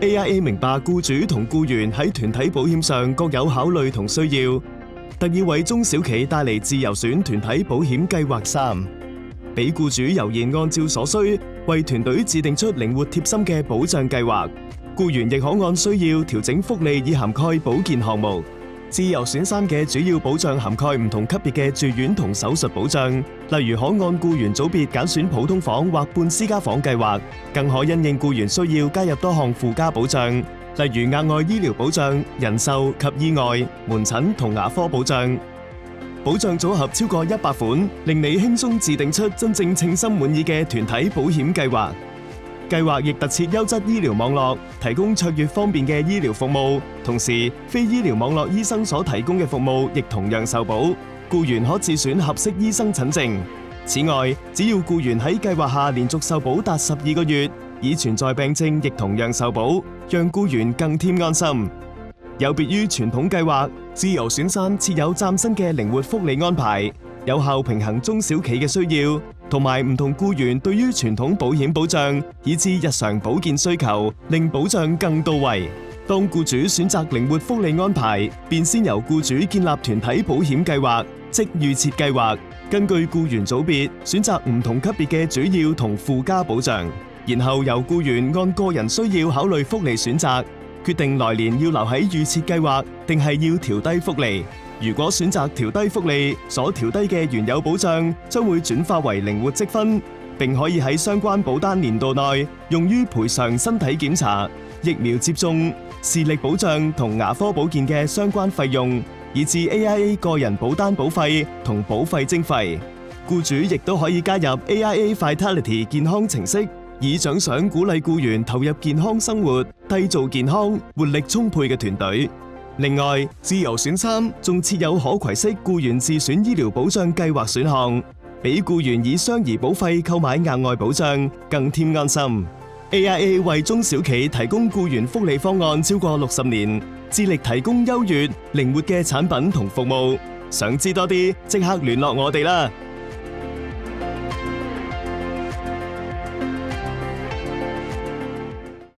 AIA 明白僱主同僱員喺團體保險上各有考慮同需要，特意為中小企帶嚟自由選團體保險計劃3，俾僱主悠然按照所需為團隊制定出靈活貼心嘅保障計劃，僱員亦可按需要調整福利以涵蓋保健項目。自由選3嘅主要保障涵蓋唔同級別嘅住院同手術保障，例如可按僱員組別揀選普通房或半私家房計劃，更可因應僱員需要加入多項附加保障，例如額外醫療保障、人壽及意外、門診同牙科保障。保障組合超過100款，令你輕鬆自定出真正稱心滿意嘅團體保險計劃。計劃亦特設優質醫療網絡，提供卓越方便嘅醫療服務，同時非醫療網絡醫生所提供嘅服務亦同樣受保，僱員可自選合適醫生診症。此外，只要僱員喺計劃下連續受保達12個月，已存在病症亦同樣受保，讓僱員更添安心。有別於傳統計劃，自由選3設有嶄新嘅靈活福利安排，有效平衡中小企嘅需要，同埋唔同僱員對於傳統保險保障以至日常保健需求，令保障更到位。當僱主選擇靈活福利安排，便先由僱主建立團體保險計劃，即預設計劃，根據僱員組別選擇唔同級別嘅主要同附加保障，然後由僱員按個人需要考慮福利選擇，決定來年要留喺預設計劃定係要調低福利。如果選擇調低福利，所調低嘅原有保障將會轉化為靈活積分，並可以喺相關保單年度內用於賠償身體檢查、疫苗接種、視力保障同牙科保健嘅相關費用，以至 AIA 個人保單保費同保費徵費。僱主亦都可以加入 AIA Vitality 健康程式，以獎賞鼓勵僱員投入健康生活、締造健康、活力充沛嘅團隊。另外，自由選3仲設有可攜式僱員自選醫療保障計劃選項，俾僱員以雙宜保費購買額外保障，更添安心。AIA 為中小企提供僱員福利方案超過60年，致力提供優越、靈活嘅產品同服務。想知多啲，即刻聯絡我哋啦！